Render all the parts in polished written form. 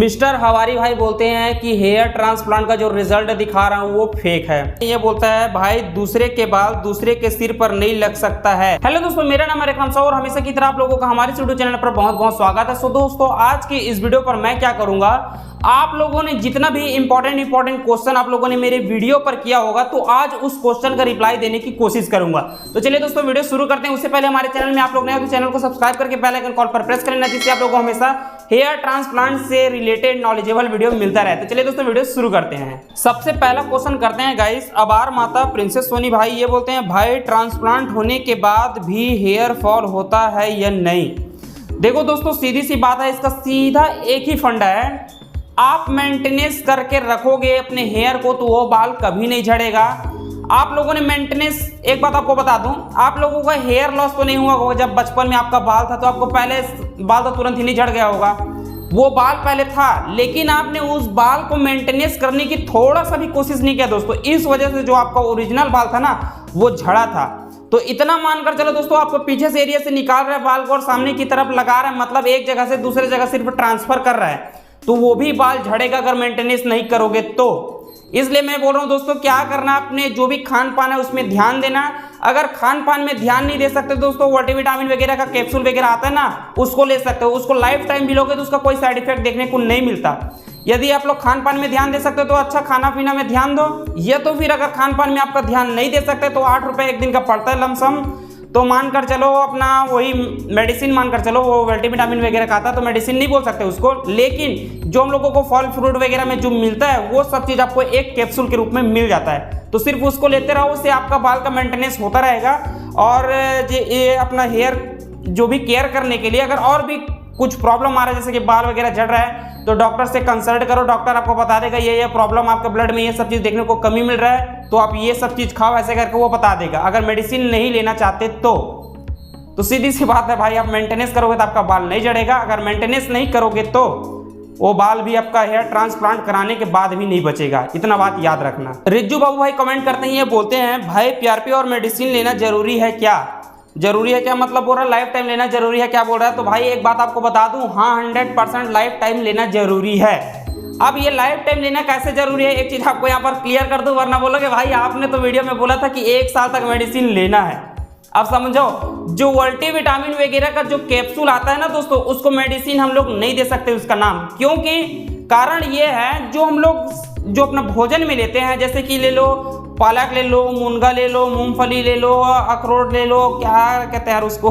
Mister हवारी भाई बोलते हैं कि हेयर ट्रांसप्लांट का जो रिजल्ट दिखा रहा हूँ वो फेक है। ये बोलता है भाई दूसरे के बाल दूसरे के सिर पर नहीं लग सकता है। हेलो दोस्तों, मेरा नाम है रेखम साहू और हमेशा की तरह आप लोगों का हमारे यूट्यूब चैनल पर बहुत बहुत स्वागत है। सो दोस्तों, आज की इस वीडियो पर मैं क्या करूंगा, आप लोगों ने जितना भी इंपॉर्टेंट क्वेश्चन आप लोगों ने मेरे वीडियो पर किया होगा तो आज उस क्वेश्चन का रिप्लाई देने की कोशिश करूंगा। तो चलिए दोस्तों, वीडियो शुरू करते हैं। उससे पहले हमारे चैनल में आप लोग नए हो तो चैनल को सब्सक्राइब करके बेल आइकन कॉल पर प्रेस कर लेना, जिससे आप लोगों को हमेशा हेयर ट्रांसप्लांट से रिलेटेड नॉलेजेबल वीडियो मिलता रहे। तो चलिए दोस्तों, वीडियो शुरू करते हैं। सबसे पहला क्वेश्चन करते हैं गाइस। अबार माता प्रिंसेस सोनी भाई ये बोलते हैं, भाई ट्रांसप्लांट होने के बाद भी हेयर फॉल होता है या नहीं। देखो दोस्तों, सीधी सी बात है, इसका सीधा एक ही फंडा है, आप मेंटेनेंस करके रखोगे अपने हेयर को तो वो बाल कभी नहीं झड़ेगा। आप लोगों ने मेंटेनेंस, एक बात आपको बता दूं, आप लोगों का हेयर लॉस तो नहीं हुआ होगा। जब बचपन में आपका बाल था तो आपको पहले बाल तो तुरंत ही नहीं झड़ गया होगा, वो बाल पहले था, लेकिन आपने उस बाल को मेंटेनेंस करने की थोड़ा सा भी कोशिश नहीं किया दोस्तों। इस वजह से जो आपका ओरिजिनल बाल था ना वो झड़ा था। तो इतना मानकर चलो दोस्तों, आपको पीछे से एरिया से निकाल रहा है बाल को और सामने की तरफ लगा रहा है, मतलब एक जगह से दूसरे जगह सिर्फ ट्रांसफर कर रहा है, तो वो भी बाल झड़ेगा अगर मेंटेनेंस नहीं करोगे तो। इसलिए मैं बोल रहा हूँ दोस्तों, क्या करना, अपने जो भी खान पान है उसमें ध्यान देना। अगर खान पान में ध्यान नहीं दे सकते दोस्तों, मल्टीविटामिन वगैरह का कैप्सूल वगैरह आता है ना, उसको ले सकते हो। उसको लाइफ टाइम भी लोगे तो उसका कोई साइड इफेक्ट देखने को नहीं मिलता। यदि आप लोग खान पान में ध्यान दे सकते हो तो अच्छा खाना पीना में ध्यान दो, या तो फिर अगर खान पान में आपका ध्यान नहीं दे सकते तो 8 रुपये एक दिन का पड़ता है लमसम, तो मानकर चलो अपना वही मेडिसिन मानकर चलो, वो मल्टीविटामिन वगैरह खाता है तो मेडिसिन नहीं बोल सकते उसको, लेकिन जो हम लोगों को फल फ्रूट वगैरह में जो मिलता है वो सब चीज़ आपको एक कैप्सूल के रूप में मिल जाता है। तो सिर्फ उसको लेते रहो, उससे आपका बाल का मेंटेनेंस होता रहेगा। और ये अपना हेयर जो भी केयर करने के लिए अगर और भी कुछ प्रॉब्लम आ रहा है, जैसे कि बाल वगैरह झड़ रहा है, तो डॉक्टर से कंसल्ट करो। डॉक्टर आपको बता देगा ये प्रॉब्लम आपके ब्लड में ये सब चीज़ देखने को कमी मिल रहा है, तो आप ये सब चीज़ खाओ, ऐसे करके वो बता देगा। अगर मेडिसिन नहीं लेना चाहते तो सीधी सी बात है भाई, आप मेंटेनेंस करोगे तो आपका बाल नहीं झड़ेगा। अगर मेंटेनेंस नहीं करोगे तो वो बाल भी आपका हेयर ट्रांसप्लांट कराने के बाद भी नहीं बचेगा। इतना बात याद रखना। रिज्जू बाबू भाई कमेंट करते हैं, ये बोलते हैं, भाई पीआरपी और मेडिसिन लेना जरूरी है क्या। जरूरी है क्या मतलब बोल रहा है लाइफ टाइम लेना जरूरी है क्या बोल रहा है। तो भाई एक बात आपको बता दूं, हाँ 100% लाइफ टाइम लेना जरूरी है। अब ये लाइफ टाइम लेना कैसे जरूरी है, एक चीज आपको यहाँ पर क्लियर कर दूं, वरना बोलोगे भाई आपने तो वीडियो में बोला था कि 1 साल तक मेडिसिन लेना है। अब समझो, जो मल्टीविटामिन वगैरह का जो कैप्सूल आता है ना दोस्तों, उसको मेडिसिन हम लोग नहीं दे सकते उसका नाम, क्योंकि कारण ये है जो हम लोग जो अपना भोजन में लेते हैं, जैसे कि ले लो पालक ले लो, मुनगा ले लो, मूंगफली ले लो, अखरोट ले लो, क्या कहते हैं यार उसको,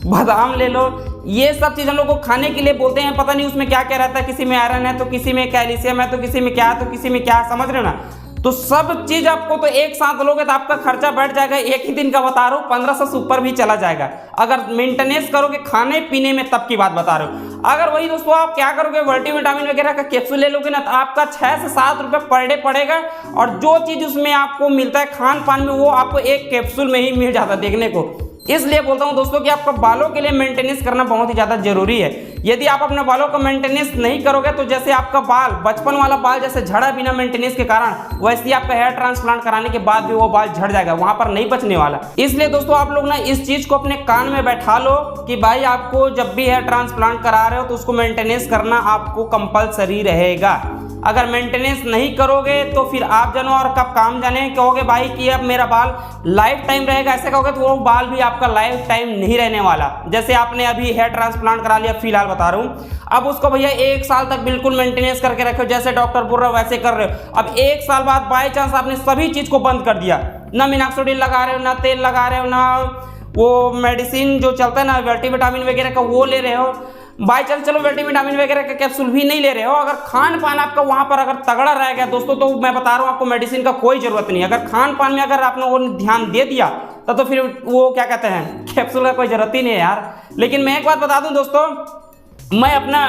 बादाम ले लो, ये सब चीज़ हम लोग को खाने के लिए बोलते हैं। पता नहीं उसमें क्या क्या रहता है, किसी में आयरन है तो किसी में कैल्शियम है तो किसी में क्या है तो किसी में क्या है, समझ रहे हो ना। तो सब चीज आपको तो एक साथ लोगे तो आपका खर्चा बढ़ जाएगा। एक ही दिन का बता रहा हूँ, 1500 से ऊपर भी चला जाएगा अगर मेंटेनेंस करोगे खाने पीने में, तब की बात बता रहे हो। अगर वही दोस्तों आप क्या करोगे, मल्टीविटामिन वगैरह का कैप्सूल ले लोगे ना, तो आपका 6 से 7 रुपये पर डे पड़ेगा, और जो चीज उसमें आपको मिलता है खान पान में वो आपको एक कैप्सूल में ही मिल जाता है देखने को। इसलिए बोलता हूं दोस्तों कि आपका बालों के लिए मेंटेनेंस करना बहुत ही ज़्यादा जरूरी है। यदि आप अपने बालों का मेंटेनेंस नहीं करोगे तो जैसे आपका बाल बचपन वाला बाल जैसे झड़ा बिना मेंटेनेंस के कारण, वैसे ही आपका हेयर ट्रांसप्लांट कराने के बाद भी वो बाल झड़ जाएगा, वहां पर नहीं बचने वाला। इसलिए दोस्तों आप लोग ना इस चीज को अपने कान में बैठा लो कि भाई आपको जब भी हेयर ट्रांसप्लांट करा रहे हो तो उसको मेंटेनेंस करना आपको कंपलसरी रहेगा। अगर मेंटेनेंस नहीं करोगे तो फिर आप जानो और कब काम जाने, कहोगे भाई कि अब मेरा बाल लाइफ टाइम रहेगा, ऐसे कहोगे तो वो बाल भी आपका लाइफ टाइम नहीं रहने वाला। जैसे आपने अभी हेयर ट्रांसप्लांट करा लिया, फिलहाल बता रहा हूँ, अब उसको भैया 1 साल तक बिल्कुल मेंटेनेंस करके रखो, जैसे डॉक्टर बोल रहे हो वैसे कर रहे हो। अब 1 साल बाद बाई चांस आपने सभी चीज को बंद कर दिया, ना मिनॉक्सिडिल लगा रहे हो, ना तेल लगा रहे हो, ना वो मेडिसिन जो चलता है ना मल्टीविटामिन वगैरह का वो ले रहे हो, बाई चांस चलो मल्टीविटामिन वगैरह का कैप्सूल भी नहीं ले रहे हो, अगर खान पान आपका वहां पर अगर तगड़ा रह गया दोस्तों, तो मैं बता रहा हूँ आपको मेडिसिन का कोई जरूरत नहीं है। अगर खान पान में अगर आपने वो ध्यान दे दिया तो फिर वो क्या कहते हैं कैप्सूल का कोई जरूरत ही नहीं है यार। लेकिन मैं एक बात बता दूं दोस्तों, मैं अपना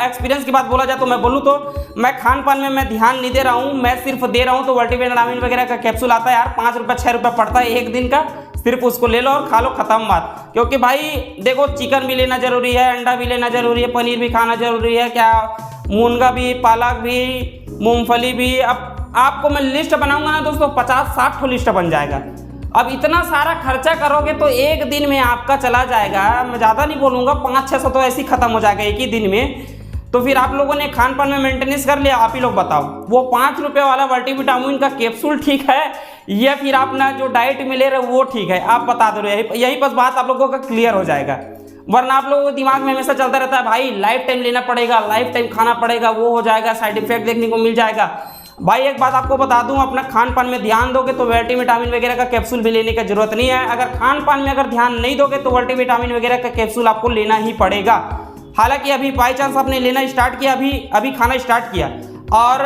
एक्सपीरियंस की बात बोला जाए तो मैं बोलूँ तो मैं खान पान में मैं ध्यान नहीं दे रहा हूँ, मैं सिर्फ दे रहा हूँ तो मल्टीविटामिन वगैरह का कैप्सूल आता है यार, 5 रुपये 6 रुपये पड़ता है एक दिन का, सिर्फ उसको ले लो और खा लो, खत्म बात। क्योंकि भाई देखो, चिकन भी लेना जरूरी है, अंडा भी लेना जरूरी है, पनीर भी खाना जरूरी है, क्या मुनगा भी, पालक भी, मूंगफली भी। अब आपको मैं लिस्ट बनाऊंगा ना दोस्तों, 50-60 ठो लिस्ट बन जाएगा। अब इतना सारा खर्चा करोगे तो एक दिन में आपका चला जाएगा, मैं ज़्यादा नहीं बोलूँगा, 500-600 तो ऐसे ही खत्म हो जाएगा एक ही दिन में। तो फिर आप लोगों ने खान पान में मेंटेनेंस कर लिया। आप ही लोग बताओ, वो 5 रुपए वाला मल्टीविटामिन का कैप्सूल ठीक है या फिर अपना जो डाइट में ले रहे हो वो ठीक है? आप बता दो, यही बस बात आप लोगों का क्लियर हो जाएगा। वरना आप लोगों के दिमाग में हमेशा चलता रहता है भाई लाइफ टाइम लेना पड़ेगा, लाइफ टाइम खाना पड़ेगा, वो हो जाएगा, साइड इफेक्ट देखने को मिल जाएगा। भाई एक बात आपको बता दूं, अपना खान पान में ध्यान दोगे तो मल्टीविटामिन वगैरह का कैप्सूल भी लेने की जरूरत नहीं है। अगर खान पान में अगर ध्यान नहीं दोगे तो मल्टीविटामिन वगैरह का कैप्सूल आपको लेना ही पड़ेगा। हालांकि अभी बाई चांस आपने लेना स्टार्ट किया, अभी खाना स्टार्ट किया और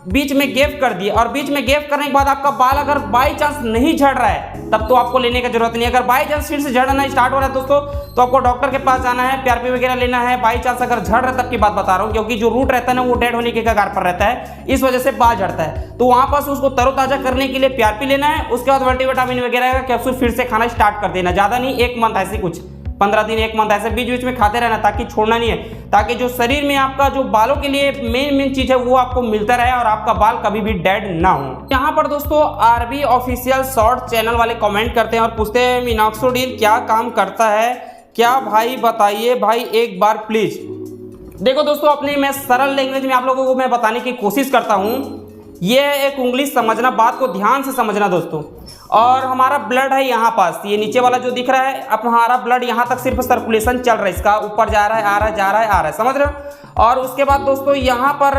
बीच में गैप कर दिया, और बीच में गैप करने के बाद आपका बाल अगर बाई चांस नहीं झड़ रहा है तब तो आपको लेने की जरूरत नहीं है। अगर बाई चांस फिर से झड़ना स्टार्ट हो रहा है दोस्तों तो आपको डॉक्टर के पास जाना है, PRP वगैरह लेना है। बाई चांस अगर झड़ रहा है तब की बात बता रहा हूँ, क्योंकि जो रूट रहता है ना वो डेड होने के कगार पर रहता है, इस वजह से बाल झड़ता है। तो वहां पास उसको तरोताजा करने के लिए PRP लेना है, उसके बाद मल्टीविटामिन वगैरह का कैप्सूल फिर से खाना स्टार्ट कर देना। ज्यादा नहीं, 1 मंथ ऐसे कुछ 15 दिन 1 मंथ ऐसे बीच बीच में खाते रहना, ताकि छोड़ना नहीं है, ताकि जो शरीर में आपका जो बालों के लिए मेन चीज है वो आपको मिलता रहे और आपका बाल कभी भी डेड ना हो। यहाँ पर दोस्तों RB ऑफिशियल शॉर्ट चैनल वाले कमेंट करते हैं और पूछते हैं मिनॉक्सिडिल क्या काम करता है क्या भाई, बताइए भाई एक बार प्लीज। देखो दोस्तों, अपने मैं सरल लैंग्वेज में आप लोगों को मैं बताने की कोशिश करता हूँ। ये एक इंग्लिश समझना, बात को ध्यान से समझना दोस्तों। और हमारा ब्लड है यहाँ पास, ये नीचे वाला जो दिख रहा है, अब हमारा ब्लड यहाँ तक सिर्फ सर्कुलेशन चल रहा है, इसका ऊपर जा रहा है, आ रहा है, जा रहा है, आ रहा है, समझ रहे हो। और उसके बाद दोस्तों यहाँ पर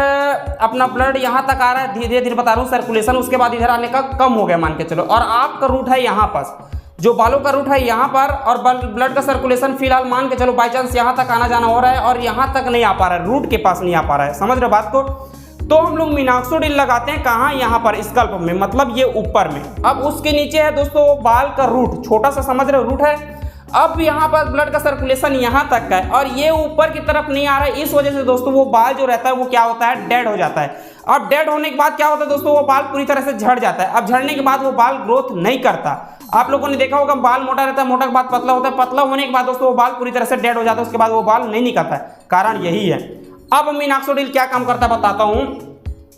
अपना ब्लड यहाँ तक आ रहा है, धीरे धीरे बता रहा हूँ सर्कुलेशन, उसके बाद इधर आने का कम हो गया मान के चलो। और आपका रूट है यहाँ पास, जो बालों का रूट है यहाँ पर, और ब्लड का सर्कुलेशन फिलहाल मान के चलो बाई चांस यहाँ तक आना जाना हो रहा है और यहाँ तक नहीं आ पा रहा है, रूट के पास नहीं आ पा रहा है, समझ रहे हो बात को। तो हम लोग मिनॉक्सिडिल लगाते हैं कहाँ, यहाँ पर स्कल्प में, मतलब ये ऊपर में। अब उसके नीचे है दोस्तों बाल का रूट, छोटा सा समझ रहे हो रूट है। अब यहाँ पर ब्लड का सर्कुलेशन यहाँ तक का है और ये ऊपर की तरफ नहीं आ रहा है, इस वजह से दोस्तों वो बाल जो रहता है वो क्या होता है, डेड हो जाता है। अब डेड होने के बाद क्या होता है दोस्तों, वो बाल पूरी तरह से झड़ जाता है। अब झड़ने के बाद वो बाल ग्रोथ नहीं करता। आप लोगों ने देखा होगा बाल मोटा रहता है, मोटा के बाद पतला होता है, पतला होने के बाद दोस्तों वो बाल पूरी तरह से डेड हो जाता है, उसके बाद वो बाल नहीं निकलता है। कारण यही है। अब मिनॉक्सिडिल क्या काम करता है बताता हूँ।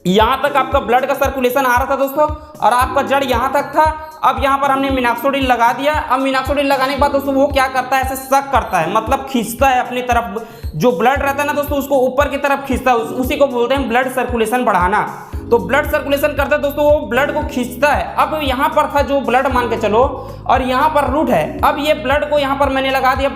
यहाँ तक आपका ब्लड का सर्कुलेशन आ रहा था दोस्तों और आपका जड़ यहाँ तक था। अब यहाँ पर हमने मिनॉक्सिडिल लगा दिया। अब मिनॉक्सिडिल लगाने के बाद दोस्तों वो क्या करता है, ऐसे सक करता है, मतलब खींचता है अपनी तरफ। जो ब्लड रहता है ना दोस्तों उसको ऊपर की तरफ खींचता है, उसी को बोलते हैं ब्लड सर्कुलेशन बढ़ाना। तो ब्लड सर्कुलेशन करता है दोस्तों, वो ब्लड को खींचता है। अब यहाँ पर था जो ब्लड मान के चलो, और यहाँ पर रूट है। अब ये ब्लड को यहाँ पर मैंने लगा दिया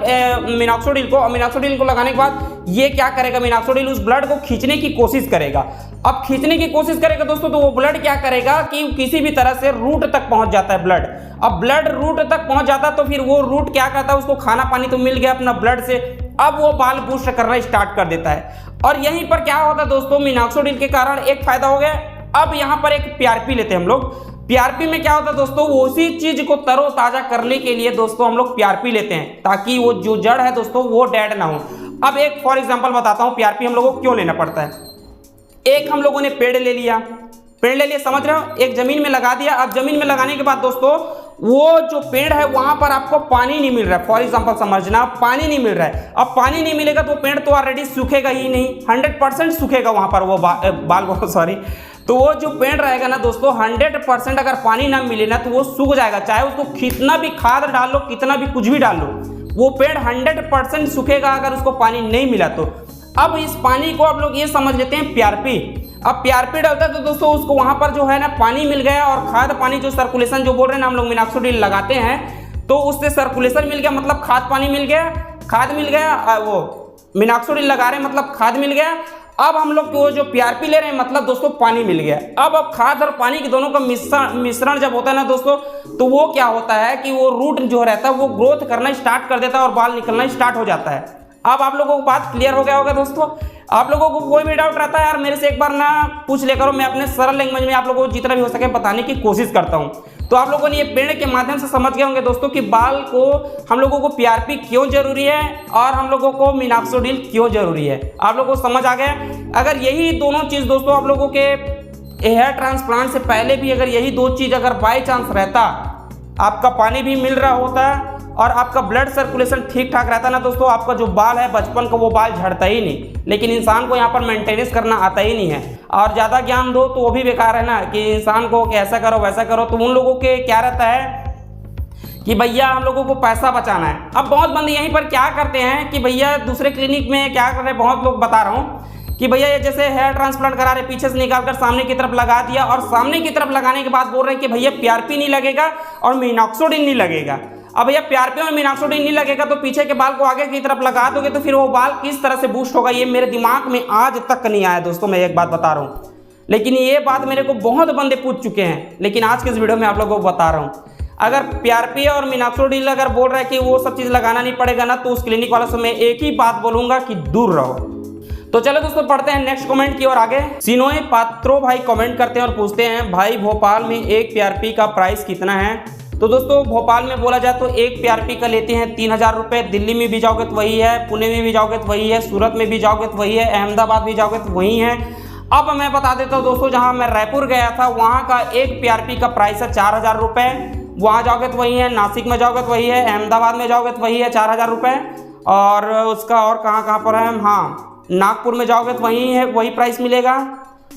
मिनॉक्सिडिल को। मिनॉक्सिडिल को लगाने के बाद ये क्या करेगा, मिनॉक्सिडिल उस ब्लड को खींचने की कोशिश करेगा। अब खींचने की कोशिश करेगा दोस्तों तो वो ब्लड क्या करेगा कि किसी भी तरह से रूट तक पहुंच जाता है ब्लड। अब ब्लड रूट तक पहुंच जाता है तो फिर वो रूट क्या करता है, उसको खाना पानी तो मिल गया अपना ब्लड से, अब वो बाल बूस्ट करना स्टार्ट कर देता है। और यहीं पर क्या होता है दोस्तों, मिनॉक्सिडिल के कारण एक फायदा हो गया। अब यहाँ पर एक PRP लेते हैं हम लोग। PRP में क्या होता है दोस्तों, उसी चीज को तरोताजा करने के लिए दोस्तों हम लोग PRP लेते हैं, ताकि वो जो जड़ है दोस्तों वो डेड ना हो। अब एक फॉर एग्जांपल बताता हूँ PRP हम लोगों को क्यों लेना पड़ता है। एक हम लोगों ने पेड़ ले लिया, समझ रहे हो, एक जमीन में लगा दिया। अब जमीन में लगाने के बाद दोस्तों वो जो पेड़ है वहां पर आपको पानी नहीं मिल रहा है, फॉर एग्जांपल समझना, पानी नहीं मिल रहा है। अब पानी नहीं मिलेगा तो पेड़ तो ऑलरेडी सूखेगा ही नहीं, 100% सूखेगा वहां पर वो बाल सॉरी। तो वो जो पेड़ रहेगा ना दोस्तों 100% अगर पानी ना मिले ना तो वो सूख जाएगा, चाहे उसको कितना भी खाद डाल लो, कितना भी कुछ भी डाल लो, वो पेड़ 100% सूखेगा अगर उसको पानी नहीं मिला तो। अब इस पानी को आप लोग ये समझ लेते हैं PRP। अब PRP डालता है तो दोस्तों उसको वहां पर जो है ना पानी मिल गया, और खाद पानी जो सर्कुलेशन जो बोल रहे हैं ना हम लोग मिनॉक्सिडिल लगाते हैं तो उससे सर्कुलेशन मिल गया, मतलब खाद पानी मिल गया, खाद मिल गया, वो मिनॉक्सिडिल लगा रहे हैं मतलब खाद मिल गया। अब हम लोग वो जो PRP ले रहे हैं मतलब दोस्तों पानी मिल गया। अब खाद और पानी के दोनों का मिश्रण जब होता है ना दोस्तों तो वो क्या होता है कि वो रूट जो रहता है वो ग्रोथ करना स्टार्ट कर देता है और बाल निकलना स्टार्ट हो जाता है। अब आप लोगों को बात क्लियर हो गया होगा दोस्तों। आप लोगों को कोई भी डाउट रहता है यार मेरे से एक बार ना पूछ ले करो, मैं अपने सरल लैंग्वेज में आप लोगों को जितना भी हो सके बताने की कोशिश करता हूं। तो आप लोगों ने ये पेड़ के माध्यम से समझ गए होंगे दोस्तों कि बाल को हम लोगों को PRP क्यों जरूरी है और हम लोगों को मिनॉक्सिडिल क्यों जरूरी है। आप लोगों को समझ आ गया। अगर यही दोनों चीज दोस्तों आप लोगों के हेयर ट्रांसप्लांट से पहले भी अगर यही दो चीज अगर बाई चांस रहता, आपका पानी भी मिल रहा होता और आपका ब्लड सर्कुलेशन ठीक ठाक रहता ना दोस्तों, आपका जो बाल है बचपन का वो बाल झड़ता ही नहीं। लेकिन इंसान को यहाँ पर मेंटेनेंस करना आता ही नहीं है, और ज़्यादा ज्ञान दो तो वो भी बेकार है ना, कि इंसान को ऐसा करो वैसा करो। तो उन लोगों के क्या रहता है कि भैया हम लोगों को पैसा बचाना है। अब बहुत बंदे यहीं पर क्या करते हैं कि भैया दूसरे क्लिनिक में क्या कर रहे हैं, बहुत लोग बता रहा हूँ कि भैया ये जैसे हेयर ट्रांसप्लांट करा रहे, पीछे से निकालकर सामने की तरफ लगा दिया और सामने की तरफ लगाने के बाद बोल रहे हैं कि भैया PRP नहीं लगेगा और मिनॉक्सिडिल नहीं लगेगा। अब भैया PRP और मिनॉक्सिडिल नहीं लगेगा तो पीछे के बाल को आगे की तरफ लगा दोगे तो फिर वो बाल किस तरह से बूस्ट होगा, ये मेरे दिमाग में आज तक नहीं आया दोस्तों। मैं एक बात बता रहा हूँ, लेकिन ये बात मेरे को बहुत बंदे पूछ चुके हैं, लेकिन आज के इस वीडियो में आप लोगों को बता रहा हूँ। अगर PRP और मिनॉक्सिडिल अगर बोल रहा है कि वो सब चीज़ लगाना नहीं पड़ेगा ना, तो उस क्लिनिक वालों से मैं एक ही बात बोलूंगा कि दूर रहो। तो चलो दोस्तों पढ़ते हैं नेक्स्ट कमेंट की ओर आगे। सिनोए पात्रो भाई कमेंट करते हैं और पूछते हैं भाई भोपाल में एक PRP का प्राइस कितना है। तो दोस्तों भोपाल में बोला जाए तो एक PRP का लेते हैं 3000 रुपये। दिल्ली में भी जाओगे तो वही है, पुणे में भी जाओगे तो वही है, सूरत में भी जाओगे तो वही है, अहमदाबाद भी जाओगे तो वही है। अब मैं बता देता हूँ दोस्तों, जहाँ मैं रायपुर गया था वहाँ का एक PRP का प्राइस है 4000 रुपये। वहाँ जाओगे तो वही है, नासिक में जाओगे तो वही है, अहमदाबाद में जाओगे तो वही है 4000 रुपये। और उसका और कहाँ पर है, हाँ नागपुर में जाओगे तो वही है, वही प्राइस मिलेगा।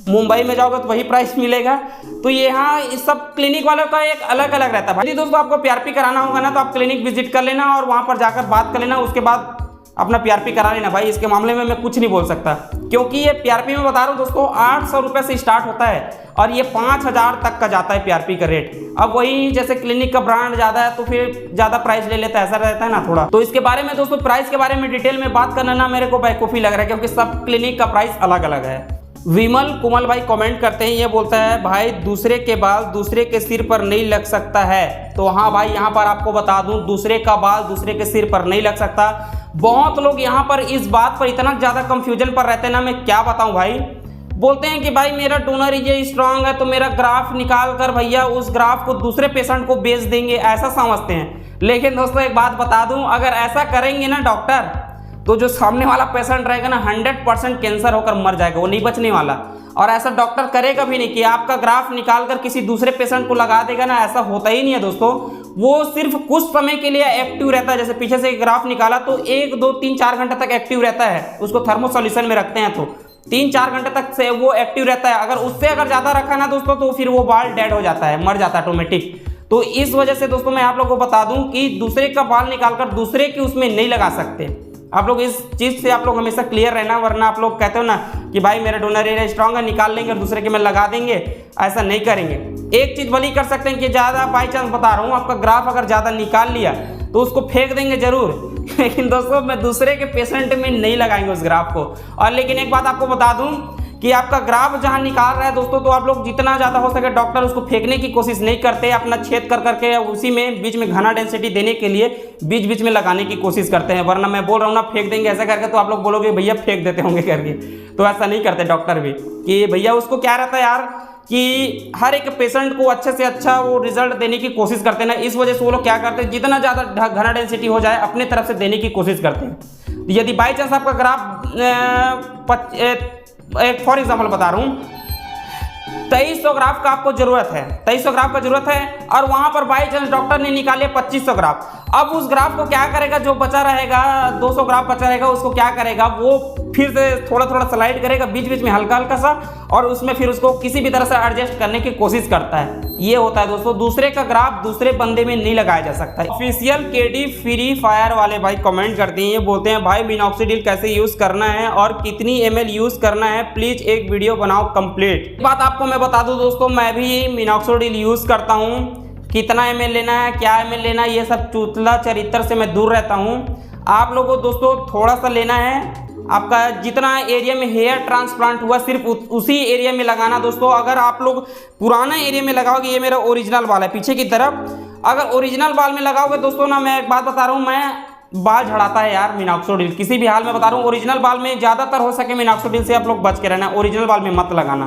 मुंबई में जाओगे तो वही प्राइस मिलेगा। तो यहाँ इस सब क्लिनिक वालों का एक अलग अलग रहता है भाई। दोस्तों आपको PRP कराना होगा ना तो आप क्लिनिक विजिट कर लेना और वहाँ पर जाकर बात कर लेना, उसके बाद अपना PRP करा लेना भाई। इसके मामले में मैं कुछ नहीं बोल सकता, क्योंकि ये PRP में बता रहा हूँ दोस्तों 800 रुपये से स्टार्ट होता है और ये 5000 तक का जाता है PRP का रेट। अब वही जैसे क्लिनिक का ब्रांड ज़्यादा है तो फिर ज़्यादा प्राइस ले लेता है, ऐसा रहता है ना थोड़ा। तो इसके बारे में दोस्तों प्राइस के बारे में डिटेल में बात करना ना मेरे को बेवकूफ़ी लग रहा है, क्योंकि सब क्लिनिक का प्राइस अलग अलग है। विमल कुमल भाई कमेंट करते हैं, ये बोलता है भाई दूसरे के बाल दूसरे के सिर पर नहीं लग सकता है। तो हाँ भाई यहाँ पर आपको बता दूं, दूसरे का बाल दूसरे के सिर पर नहीं लग सकता। बहुत लोग यहाँ पर इस बात पर इतना ज़्यादा कंफ्यूजन पर रहते हैं ना, मैं क्या बताऊँ भाई। बोलते हैं कि भाई मेरा डोनर ये स्ट्रांग है तो मेरा ग्राफ निकाल कर भैया उस ग्राफ को दूसरे पेशेंट को बेच देंगे, ऐसा समझते हैं। लेकिन दोस्तों एक बात बता दूं, अगर ऐसा करेंगे ना डॉक्टर, तो जो सामने वाला पेशेंट रहेगा ना 100% कैंसर होकर मर जाएगा, वो नहीं बचने वाला। और ऐसा डॉक्टर करेगा भी नहीं कि आपका ग्राफ निकाल कर किसी दूसरे पेशेंट को लगा देगा ना, ऐसा होता ही नहीं है दोस्तों। वो सिर्फ कुछ समय के लिए एक्टिव रहता है। जैसे पीछे से ग्राफ निकाला तो 1 2 3 4 घंटे तक एक्टिव रहता है, उसको थर्मो सॉल्यूशन में रखते हैं तो 3-4 घंटे तक से वो एक्टिव रहता है। अगर उससे अगर ज़्यादा रखा ना दोस्तों तो फिर वो बाल डेड हो जाता है, मर जाता है ऑटोमेटिक। तो इस वजह से दोस्तों मैं आप लोगों को बता दूं कि दूसरे का बाल निकालकर दूसरे के उसमें नहीं लगा सकते। आप लोग इस चीज़ से आप लोग हमेशा क्लियर रहना, वरना आप लोग कहते हो ना कि भाई मेरा डोनर एरिया स्ट्रांग है, निकाल लेंगे और दूसरे के में लगा देंगे, ऐसा नहीं करेंगे। एक चीज़ भली कर सकते हैं कि ज़्यादा बाई चांस बता रहा हूँ, आपका ग्राफ अगर ज़्यादा निकाल लिया तो उसको फेंक देंगे जरूर, लेकिन दोस्तों मैं दूसरे के पेशेंट में नहीं लगाएंगे उस ग्राफ को। और लेकिन एक बात आपको बता दूं कि आपका ग्राफ जहां निकाल रहा है दोस्तों, तो आप लोग जितना ज़्यादा हो सके डॉक्टर उसको फेंकने की कोशिश नहीं करते, अपना छेद कर करके उसी में बीच में घना डेंसिटी देने के लिए बीच बीच में लगाने की कोशिश करते हैं। वरना मैं बोल रहा हूँ ना फेंक देंगे ऐसा करके, तो आप लोग बोलोगे भैया फेंक देते होंगे करके, तो ऐसा नहीं करते डॉक्टर भी। कि भैया उसको क्या रहता है यार कि हर एक पेशेंट को अच्छे से अच्छा वो रिजल्ट देने की कोशिश करते हैं ना, इस वजह से वो लोग क्या करते हैं जितना ज़्यादा घना डेंसिटी हो जाए अपने तरफ से देने की कोशिश करते हैं। यदि बाई चांस आपका ग्राफ एक फॉर एग्जाम्पल बता रहा हूँ 2300 ग्राफ का आपको जरूरत है, 2300 ग्राफ का जरूरत है और वहां पर बाई चांस डॉक्टर ने निकाले 2500 ग्राफ। अब उस ग्राफ को क्या करेगा, जो बचा रहेगा 200 ग्राफ बचा रहेगा उसको क्या करेगा, वो फिर से थोड़ा थोड़ा स्लाइड करेगा बीच बीच में हल्का हल्का सा, और उसमें फिर उसको किसी भी तरह से एडजस्ट करने की कोशिश करता है। ये होता है दोस्तों, दूसरे का ग्राफ दूसरे बंदे में नहीं लगाया जा सकता है। ऑफिशियल केडी फ्री फायर वाले भाई कमेंट करते हैं, ये बोलते हैं भाई मिनॉक्सिडिल कैसे यूज करना है और कितनी ml यूज करना है, प्लीज एक वीडियो बनाओ कंप्लीट। बात आपको मैं बता दूं दोस्तों, मैं भी मिनॉक्सिडिल यूज करता हूँ। कितना ml लेना है, क्या ml लेना है, ये सब चूतला चरित्र से मैं दूर रहता हूँ। आप लोगों को दोस्तों थोड़ा सा लेना है, आपका जितना एरिया में हेयर ट्रांसप्लांट हुआ सिर्फ उसी एरिया में लगाना दोस्तों। अगर आप लोग पुराना एरिया में लगाओगे, ये मेरा ओरिजिनल बाल है पीछे की तरफ, अगर ओरिजिनल बाल में लगाओगे दोस्तों ना, मैं एक बात बता रहा हूँ, मैं बाल झड़ाता है यार मिनॉक्सिडिल, किसी भी हाल में बता रहा हूँ। ओरिजिनल बाल में ज़्यादातर हो सके मिनॉक्सिडिल से आप लोग बच के रहना, ओरिजिनल बाल में मत लगाना।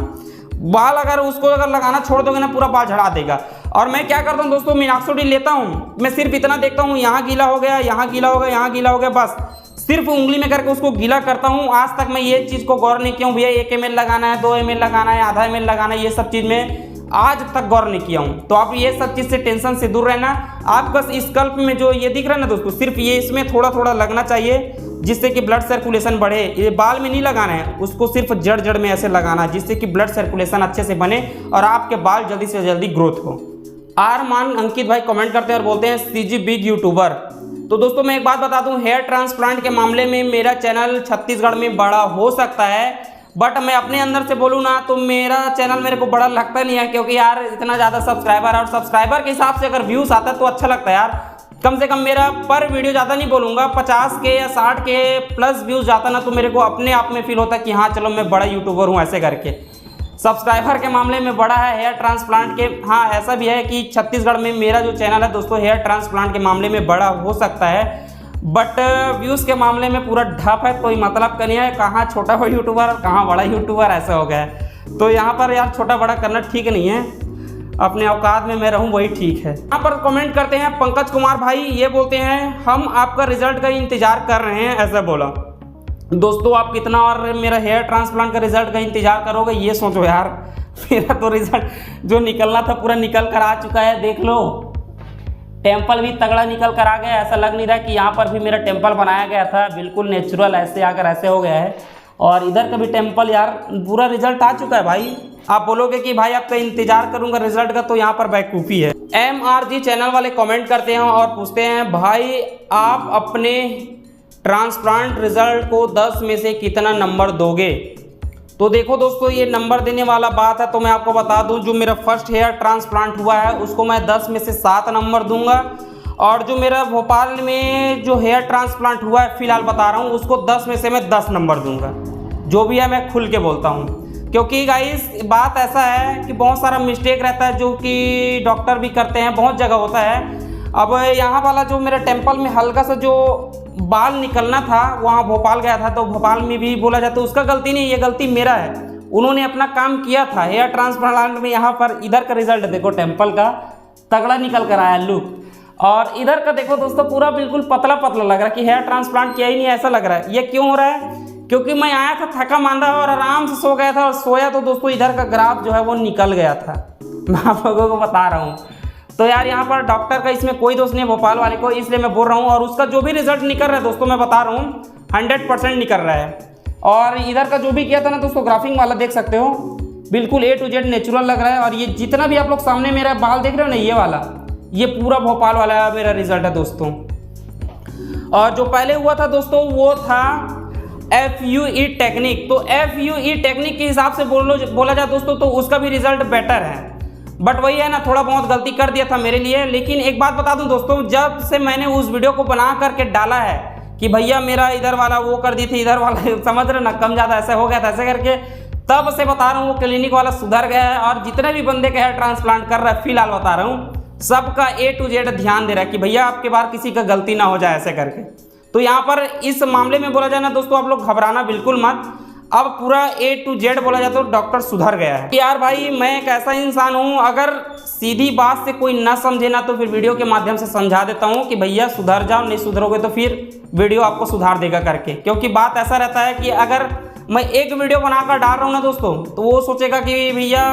बाल अगर उसको अगर लगाना छोड़ दोगे ना पूरा बाल झड़ा देगा। और मैं क्या करता हूँ दोस्तों, मिनॉक्सिडिल लेता हूँ, मैं सिर्फ इतना देखता हूँ यहाँ गीला हो गया, यहाँ गीला हो गया, यहाँ गीला हो गया, बस सिर्फ उंगली में करके उसको गीला करता हूँ। आज तक मैं ये चीज़ को गौर नहीं किया हूँ भैया 1 ml लगाना है, 2 ml लगाना है, आधा ml लगाना है, ये सब चीज़ में आज तक गौर नहीं किया हूँ। तो आप ये सब चीज़ से टेंशन से दूर रहना। आप बस इस स्कल्प में जो ये दिख रहा है ना दोस्तों, सिर्फ ये इसमें थोड़ा थोड़ा लगना चाहिए जिससे कि ब्लड सर्कुलेशन बढ़े। ये बाल में नहीं लगाना है, उसको सिर्फ जड़ जड़ में ऐसे लगाना है जिससे कि ब्लड सर्कुलेशन अच्छे से बने और आपके बाल जल्दी से जल्दी ग्रोथ हो। आरमान अंकित भाई कमेंट करते हैं और बोलते हैं सीजी बिग यूट्यूबर। तो दोस्तों मैं एक बात बता दूं, हेयर ट्रांसप्लांट के मामले में मेरा चैनल छत्तीसगढ़ में बड़ा हो सकता है, बट मैं अपने अंदर से बोलूँ ना तो मेरा चैनल मेरे को बड़ा लगता नहीं है, क्योंकि यार इतना ज़्यादा सब्सक्राइबर है और सब्सक्राइबर के हिसाब से अगर व्यूज़ आता है तो अच्छा लगता है यार। कम से कम मेरा पर वीडियो ज़्यादा नहीं बोलूँगा, 50 के या 60 के प्लस व्यूज़ जाता ना तो मेरे को अपने आप में फील होता है कि हाँ चलो मैं बड़ा यूट्यूबर हूँ ऐसे करके। सब्सक्राइबर के मामले में बड़ा है हेयर ट्रांसप्लांट के। हाँ ऐसा भी है कि छत्तीसगढ़ में मेरा जो चैनल है दोस्तों हेयर ट्रांसप्लांट के मामले में बड़ा हो सकता है, बट व्यूज़ के मामले में पूरा ढप है, कोई मतलब का नहीं है। कहाँ छोटा बड़ा यूट्यूबर और कहाँ बड़ा यूट्यूबर ऐसा हो गया है। तो यहाँ पर यार छोटा बड़ा करना ठीक नहीं है, अपने औकात में मैं रहूँ वही ठीक है। यहाँ पर कमेंट करते हैं पंकज कुमार भाई, ये बोलते हैं हम आपका रिजल्ट का इंतज़ार कर रहे हैं, ऐसा बोला। दोस्तों आप कितना और मेरा हेयर ट्रांसप्लांट का रिजल्ट का इंतज़ार करोगे ये सोचो यार। मेरा तो रिजल्ट जो निकलना था पूरा निकल कर आ चुका है, देख लो। टेम्पल भी तगड़ा निकल कर आ गया, ऐसा लग नहीं रहा कि यहाँ पर भी मेरा टेम्पल बनाया गया था, बिल्कुल नेचुरल ऐसे आकर ऐसे हो गया है। और इधर का भी टेम्पल यार पूरा रिजल्ट आ चुका है भाई। आप बोलोगे कि भाई आपका इंतजार करूंगा रिजल्ट का, तो यहाँ पर बैकूफी है। MRG चैनल वाले कमेंट करते हैं और पूछते हैं भाई आप अपने ट्रांसप्लांट रिजल्ट को 10 में से कितना नंबर दोगे। तो देखो दोस्तों ये नंबर देने वाला बात है तो मैं आपको बता दूं, जो मेरा फर्स्ट हेयर ट्रांसप्लांट हुआ है उसको मैं 10 में से 7 नंबर दूंगा, और जो मेरा भोपाल में जो हेयर ट्रांसप्लांट हुआ है फिलहाल बता रहा हूँ उसको 10 में से मैं 10 नंबर दूंगा। जो भी है मैं खुल के बोलता हूँ, क्योंकि गाइस बात ऐसा है कि बहुत सारा मिस्टेक रहता है जो कि डॉक्टर भी करते हैं, बहुत जगह होता है। अब यहाँ वाला जो मेरा टेम्पल में हल्का सा जो बाल निकलना था वहाँ भोपाल गया था, तो भोपाल में भी बोला जाता है उसका गलती नहीं, ये गलती मेरा है। उन्होंने अपना काम किया था हेयर ट्रांसप्लांट में। यहाँ पर इधर का रिजल्ट देखो, टेम्पल का तगड़ा निकल कर आया लुक, और इधर का देखो दोस्तों पूरा बिल्कुल पतला पतला लग रहा है कि हेयर ट्रांसप्लांट किया ही नहीं ऐसा लग रहा है। ये क्यों हो रहा है? क्योंकि मैं आया था थका मांदा और आराम से सो गया था, और सोया तो दोस्तों इधर का ग्राफ जो है वो निकल गया था। मैं आप लोगों को बता रहा हूँ। तो यार यहाँ पर डॉक्टर का इसमें कोई दोष नहीं है भोपाल वाले को, इसलिए मैं बोल रहा हूँ। और उसका जो भी रिजल्ट निकल रहा है दोस्तों मैं बता रहा हूँ 100% निकल रहा है। और इधर का जो भी किया था ना दोस्तों ग्राफिंग वाला देख सकते हो, बिल्कुल A to Z नेचुरल लग रहा है। और ये जितना भी आप लोग सामने मेरा बाल देख रहे हो ना, ये वाला ये पूरा भोपाल वाला मेरा रिजल्ट है दोस्तों। और जो पहले हुआ था दोस्तों वो था FUE टेक्निक। तो FUE टेक्निक के हिसाब से बोला जाए दोस्तों तो उसका भी रिजल्ट बेटर है, बट वही है ना थोड़ा बहुत गलती कर दिया था मेरे लिए। लेकिन एक बात बता दूं दोस्तों, जब से मैंने उस वीडियो को बना करके डाला है कि भैया मेरा इधर वाला वो कर दी थी, इधर वाला समझ रहे ना कम ज़्यादा ऐसे हो गया था ऐसे करके, तब से बता रहा हूँ वो क्लिनिक वाला सुधर गया है। और जितने भी बंदे का हेयर ट्रांसप्लांट कर रहा है फिलहाल बता रहा हूँ सबका A to Z ध्यान दे रहा है कि भैया आपके बार किसी का गलती ना हो जाए ऐसे करके। तो यहाँ पर इस मामले में बोला जाए ना दोस्तों आप लोग घबराना बिल्कुल मत, अब पूरा A to Z बोला जाए तो डॉक्टर सुधर गया है। यार भाई मैं एक ऐसा इंसान हूँ, अगर सीधी बात से कोई ना समझे ना तो फिर वीडियो के माध्यम से समझा देता हूँ कि भैया सुधर जाओ, नहीं सुधरोगे तो फिर वीडियो आपको सुधार देगा करके। क्योंकि बात ऐसा रहता है कि अगर मैं एक वीडियो बनाकर डाल रहा हूँ ना दोस्तों तो वो सोचेगा कि भैया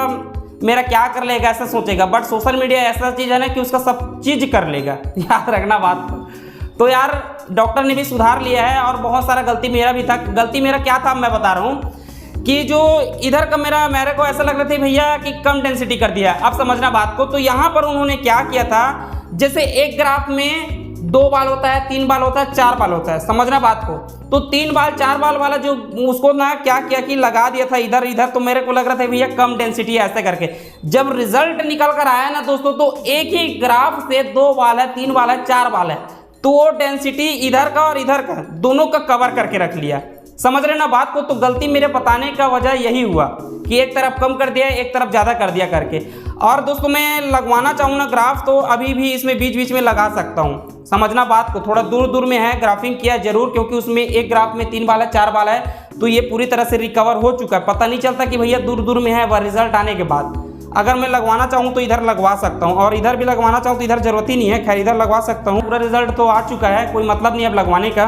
मेरा क्या कर लेगा ऐसा सोचेगा, बट सोशल मीडिया ऐसा चीज़ है ना कि उसका सब चीज़ कर लेगा, याद रखना बात को। तो यार डॉक्टर ने भी सुधार लिया है और बहुत सारा गलती मेरा भी था। गलती मेरा क्या था मैं बता रहा हूँ कि जो इधर का मेरे को ऐसा लग रहा था भैया कि कम डेंसिटी कर दिया। अब समझना बात को, तो यहाँ पर उन्होंने क्या किया था, जैसे एक ग्राफ में 2 बाल होता है, 3 बाल होता है, 4 बाल होता है, समझना बात को। तो 3 बाल 4 बाल वाला जो उसको ना क्या किया कि लगा दिया था इधर इधर, तो मेरे को लग रहा था भैया कम डेंसिटी है ऐसे करके। जब रिजल्ट निकल कर आया ना दोस्तों तो एक ही ग्राफ से 2 बाल है, 3 बाल है, 4 बाल है, तो वो डेंसिटी इधर का और इधर का दोनों का कवर करके रख लिया। समझ रहे ना बात को। तो गलती मेरे बताने का वजह यही हुआ कि एक तरफ कम कर दिया एक तरफ ज़्यादा कर दिया करके। और दोस्तों मैं लगवाना चाहूँ ना ग्राफ तो अभी भी इसमें बीच बीच में लगा सकता हूँ, समझना बात को। थोड़ा दूर दूर में है, ग्राफिंग किया जरूर, क्योंकि उसमें एक ग्राफ में 3 बाल है 4 बाल है, तो ये पूरी तरह से रिकवर हो चुका है। पता नहीं चलता कि भैया दूर दूर में है, वह रिजल्ट आने के बाद। अगर मैं लगवाना चाहूँ तो इधर लगवा सकता हूँ, और इधर भी लगवाना चाहूँ तो इधर जरूरत ही नहीं है, खैर इधर लगवा सकता हूँ। पूरा रिजल्ट तो आ चुका है, कोई मतलब नहीं अब लगवाने का।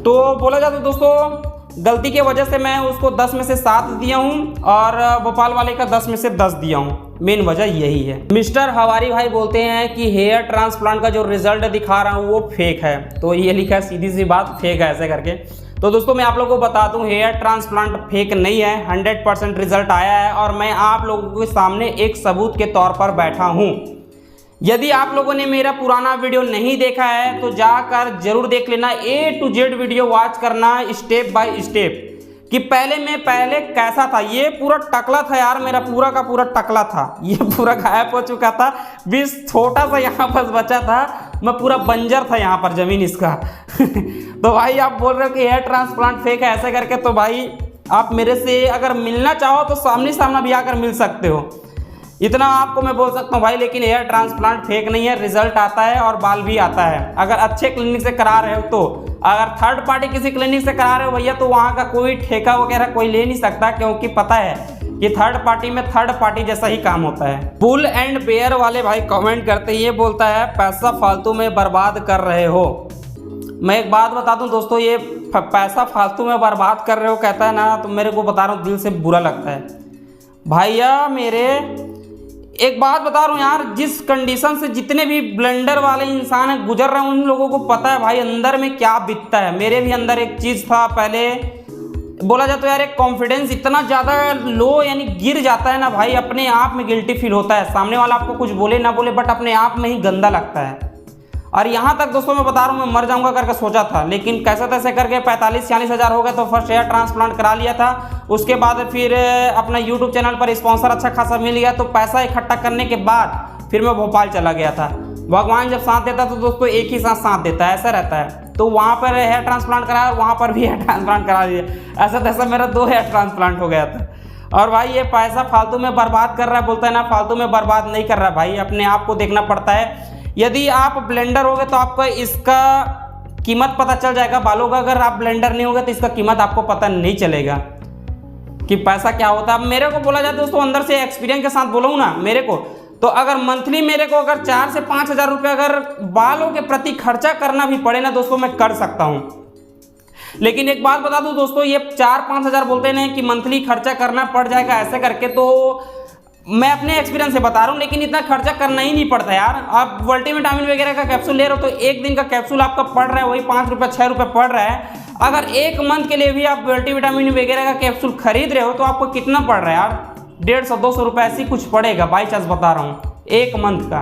तो बोला जाए तो दोस्तों गलती की वजह से मैं उसको 10 में से 7 दिया हूँ और भोपाल वाले का 10 में से 10 दिया हूँ। मेन वजह यही है। मिस्टर हवारी भाई बोलते हैं कि हेयर ट्रांसप्लांट का जो रिजल्ट दिखा रहा हूँ वो फेक है। तो ये लिखा है, सीधी सी बात, फेक है ऐसे करके। तो दोस्तों मैं आप लोगों को बता दूं हेयर ट्रांसप्लांट फेक नहीं है, 100% रिजल्ट आया है, और मैं आप लोगों के सामने एक सबूत के तौर पर बैठा हूँ। यदि आप लोगों ने मेरा पुराना वीडियो नहीं देखा है तो जाकर जरूर देख लेना, A to Z video watch करना स्टेप बाय स्टेप, कि पहले कैसा था। ये पूरा टकला था यार, मेरा पूरा का पूरा टकला था, ये पूरा गायब हो चुका था, बीस छोटा सा यहाँ पर बचा था, मैं पूरा बंजर था यहाँ पर जमीन इसका। तो भाई आप बोल रहे हो कि हेयर ट्रांसप्लांट फेक है ऐसे करके, तो भाई आप मेरे से अगर मिलना चाहो तो सामने सामना भी आकर मिल सकते हो, इतना आपको मैं बोल सकता हूँ भाई। लेकिन हेयर ट्रांसप्लांट फेक नहीं है, रिजल्ट आता है और बाल भी आता है अगर अच्छे क्लिनिक से करा रहे हो तो। अगर थर्ड पार्टी किसी क्लिनिक से करा रहे हो भैया, तो वहाँ का कोई ठेका वगैरह कोई ले नहीं सकता, क्योंकि पता है कि थर्ड पार्टी में थर्ड पार्टी जैसा ही काम होता है। बुल एंड बेयर वाले भाई कमेंट करते ये बोलता है पैसा फालतू में बर्बाद कर रहे हो। मैं एक बात बता दूं दोस्तों, ये पैसा फालतू में बर्बाद कर रहे हो कहता है ना, तो मेरे को बता रहा हूँ दिल से बुरा लगता है भैया। मेरे एक बात बता रहा हूँ यार, जिस कंडीशन से जितने भी ब्लेंडर वाले इंसान गुजर रहे हैं उन लोगों को पता है भाई अंदर में क्या बीतता है। मेरे भी अंदर एक चीज़ था पहले, बोला जाए तो यार एक कॉन्फिडेंस इतना ज़्यादा लो यानी गिर जाता है ना भाई, अपने आप में गिल्टी फील होता है। सामने वाला आपको कुछ बोले ना बोले बट अपने आप में ही गंदा लगता है। और यहाँ तक दोस्तों मैं बता रहा हूँ मैं मर जाऊँगा करके सोचा था, लेकिन कैसे तैसे करके 45-46 हज़ार हो गए तो फर्स्ट हेयर ट्रांसप्लांट करा लिया था। उसके बाद फिर अपना यूट्यूब चैनल पर स्पॉन्सर अच्छा खासा मिल गया, तो पैसा इकट्ठा करने के बाद फिर मैं भोपाल चला गया था। भगवान जब साथ देता तो दोस्तों एक ही साथ देता है, ऐसा रहता है। तो वहाँ पर हेयर ट्रांसप्लांट कराया और वहाँ पर भी हेयर ट्रांसप्लांट करा लिया, ऐसा तैसा मेरा 2 हेयर ट्रांसप्लांट हो गया था। और भाई ये पैसा फालतू में बर्बाद कर रहा है, बोलता है ना फालतू में बर्बाद नहीं कर रहा भाई, अपने आप को देखना पड़ता है। यदि आप ब्लेंडर होगे तो आपको इसका कीमत पता चल जाएगा बालों का, अगर आप ब्लेंडर नहीं होगे तो इसका कीमत आपको पता नहीं चलेगा कि पैसा क्या होता है। अब मेरे को बोला जाए दोस्तों अंदर से एक्सपीरियंस के साथ बोलूँ ना, मेरे को तो अगर मंथली मेरे को अगर 4 से 5 हज़ार रुपये अगर बालों के प्रति खर्चा करना भी पड़े ना दोस्तों, मैं कर सकता हूँ। लेकिन एक बात बता दूं दोस्तों, ये 4-5 हज़ार बोलते हैं कि मंथली खर्चा करना पड़ जाएगा ऐसे करके, तो मैं अपने एक्सपीरियंस से बता रहा हूँ, लेकिन इतना खर्चा करना ही नहीं पड़ता यार। आप मल्टीविटामिन वगैरह का कैप्सूल ले रहे हो तो एक दिन का कैप्सूल आपका पड़ रहा है वही 5 रुपये 6 रुपये पड़ रहा है। अगर एक मंथ के लिए भी आप मल्टीविटामिन वगैरह का कैप्सूल खरीद रहे हो तो आपको कितना पड़ रहा है यार, 150-200 रुपये ऐसी कुछ पड़ेगा, बाई चांस बता रहा हूँ एक मंथ का।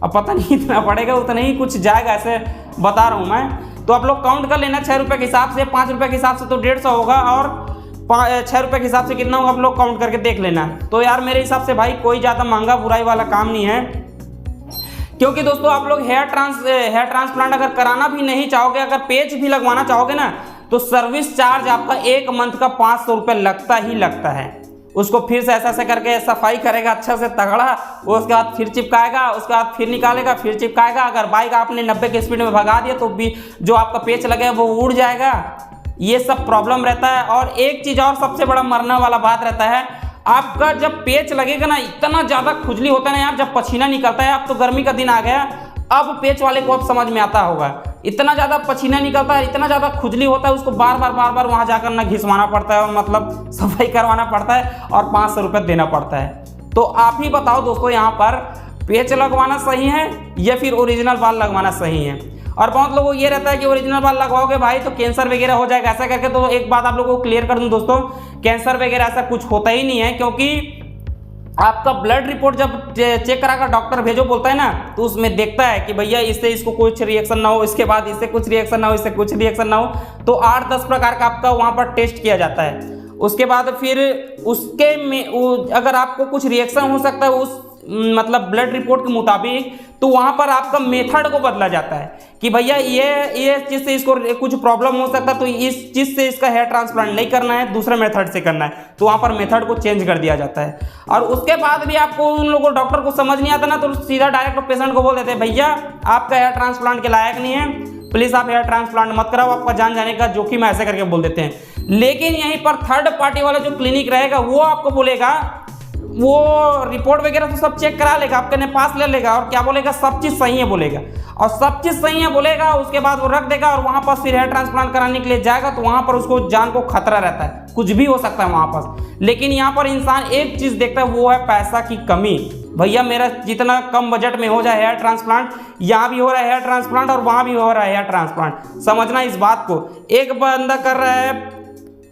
अब पता नहीं इतना पड़ेगा, उतना ही कुछ जाएगा ऐसे बता रहा हूँ मैं। तो आप लोग काउंट कर लेना 6 रुपये के हिसाब से, 5 रुपये के हिसाब से तो 150 होगा, और 6 रुपये के हिसाब से कितना होगा आप लोग काउंट करके देख लेना। तो यार मेरे हिसाब से भाई कोई ज़्यादा महंगा बुराई वाला काम नहीं है, क्योंकि दोस्तों आप लोग हेयर ट्रांसप्लांट अगर कराना भी नहीं चाहोगे, अगर पेच भी लगवाना चाहोगे ना, तो सर्विस चार्ज आपका एक मंथ का 500 रुपये लगता ही लगता है। उसको फिर से ऐसा करके सफाई करेगा अच्छा से तगड़ा, उसके बाद फिर चिपकाएगा, उसके बाद फिर निकालेगा, फिर चिपकाएगा। अगर बाइक आपने 90 की स्पीड में भगा दिया तो भी जो आपका पेच लगे वो उड़ जाएगा, ये सब प्रॉब्लम रहता है। और एक चीज़ और सबसे बड़ा मरने वाला बात रहता है, आपका जब पेच लगेगा ना इतना ज़्यादा खुजली होता है ना यार, जब पसीना निकलता है। अब तो गर्मी का दिन आ गया, अब पेच वाले को अब समझ में आता होगा, इतना ज़्यादा पसीना निकलता है, इतना ज़्यादा खुजली होता है, उसको बार बार वहाँ जाकर ना घिसवाना पड़ता है, और मतलब सफाई करवाना पड़ता है और 500 रुपये देना पड़ता है। तो आप ही बताओ दोस्तों, यहाँ पर पेच लगवाना सही है या फिर ओरिजिनल बाल लगवाना सही है? और बहुत लोगों को ये रहता है कि ओरिजिनल बाल लगवाओगे भाई तो कैंसर वगैरह हो जाएगा ऐसा करके। तो एक बात आप लोगों को क्लियर कर दूं दोस्तों, कैंसर वगैरह ऐसा कुछ होता ही नहीं है, क्योंकि आपका ब्लड रिपोर्ट जब चेक कराकर डॉक्टर भेजो बोलता है ना, तो उसमें देखता है कि भैया इससे इसको कुछ रिएक्शन ना हो, इसके बाद इससे कुछ रिएक्शन ना हो, इससे कुछ रिएक्शन ना हो। तो 8-10 प्रकार का आपका वहाँ पर टेस्ट किया जाता है। उसके बाद फिर उसके में अगर आपको कुछ रिएक्शन हो सकता है उस मतलब ब्लड रिपोर्ट के मुताबिक, तो वहाँ पर आपका मेथड को बदला जाता है कि भैया ये चीज़ से इसको कुछ प्रॉब्लम हो सकता है, तो इस चीज़ से इसका हेयर ट्रांसप्लांट नहीं करना है, दूसरे मेथड से करना है। तो वहाँ पर मेथड को चेंज कर दिया जाता है। और उसके बाद भी आपको उन लोगों डॉक्टर को समझ नहीं आता ना, तो सीधा डायरेक्ट पेशेंट को बोल देते हैं भैया आपका हेयर ट्रांसप्लांट के लायक नहीं है, प्लीज़ आप हेयर ट्रांसप्लांट मत कराओ, आपका जान जाने का जोखिम ऐसे करके बोल देते हैं। लेकिन यहीं पर थर्ड पार्टी वाला जो क्लिनिक रहेगा वो आपको बोलेगा, वो रिपोर्ट वगैरह तो सब चेक करा लेगा, आपके पास ले लेगा और क्या बोलेगा, सब चीज़ सही है बोलेगा। और सब चीज़ सही है बोलेगा, उसके बाद वो रख देगा और वहाँ पर फिर हेयर ट्रांसप्लांट कराने के लिए जाएगा, तो वहाँ पर उसको जान को खतरा रहता है, कुछ भी हो सकता है वहाँ पर। लेकिन यहाँ पर इंसान एक चीज़ देखता है, वो है पैसा की कमी। भैया मेरा जितना कम बजट में हो जाए हेयर ट्रांसप्लांट, यहाँ भी हो रहा है हेयर ट्रांसप्लांट और वहाँ भी हो रहा है हेयर ट्रांसप्लांट। समझना इस बात को, एक बंदा कर रहा है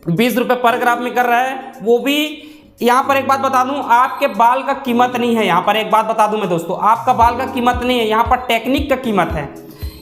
20 रुपये पर ग्राफ में कर रहा है, वो भी। यहाँ पर एक बात बता दूं, आपके बाल का कीमत नहीं है। यहाँ पर एक बात बता दूं मैं दोस्तों, आपका बाल का कीमत नहीं है, यहाँ पर टेक्निक का कीमत है।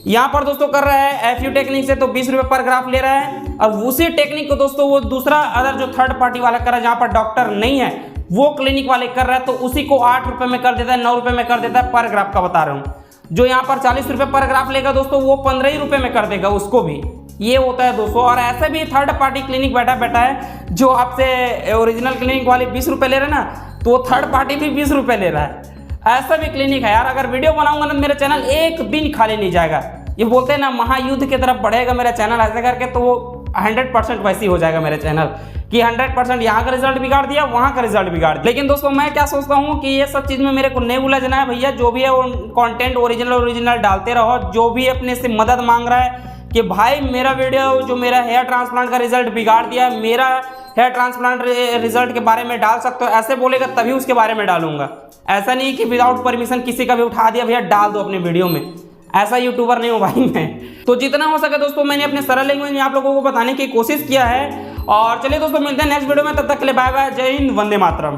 यहाँ पर दोस्तों कर रहा है FU टेक्निक से तो 20 रुपये पर ग्राफ ले रहा है। और उसी टेक्निक को दोस्तों वो दूसरा अदर जो थर्ड पार्टी वाला कर रहा है, जहाँ पर डॉक्टर नहीं है, वो क्लिनिक वाले कर रहा है, तो उसी को 8 रुपये में कर देता है, 9 रुपये में कर देता है, पर ग्राफ का बता रहा हूँ। जो यहाँ पर 40 रुपये पर ग्राफ लेगा दोस्तों, वो 15 ही रुपये में कर देगा उसको भी। ये होता है दोस्तों। और ऐसे भी थर्ड पार्टी क्लिनिक बैठा है, जो आपसे ओरिजिनल क्लिनिक वाले 20 रुपये ले रहे हैं ना, तो वो थर्ड पार्टी भी 20 रुपये ले रहा है। ऐसा भी क्लिनिक है यार। अगर वीडियो बनाऊंगा ना, मेरा चैनल एक दिन खाली नहीं जाएगा। ये बोलते हैं ना, महायुद्ध की तरफ बढ़ेगा मेरा चैनल ऐसे करके, तो वो 100% वैसे ही हो जाएगा मेरा चैनल कि 100% यहाँ का रिजल्ट बिगाड़ दिया, वहाँ का रिजल्ट बिगाड़ दिया। लेकिन दोस्तों मैं क्या सोचता हूँ कि ये सब चीज़ में मेरे को नहीं उलझना है भैया। जो भी है वो कंटेंट ओरिजिनल डालते रहो। जो भी अपने से मदद मांग रहा है कि भाई मेरा वीडियो जो मेरा हेयर ट्रांसप्लांट का रिजल्ट बिगाड़ दिया, मेरा हेयर ट्रांसप्लांट रिजल्ट के बारे में डाल सकते हो, ऐसे बोलेगा तभी उसके बारे में डालूंगा। ऐसा नहीं कि विदाउट परमिशन किसी का भी उठा दिया भैया डाल दो अपने वीडियो में। ऐसा यूट्यूबर नहीं हूँ भाई मैं। तो जितना हो सके दोस्तों मैंने अपने सरल लैंग्वेज में आप लोगों को बताने की कोशिश किया है। और चलिए दोस्तों मिलते हैं नेक्स्ट वीडियो में, तब तक के लिए बाय बाय, जय हिंद, वंदे मातरम।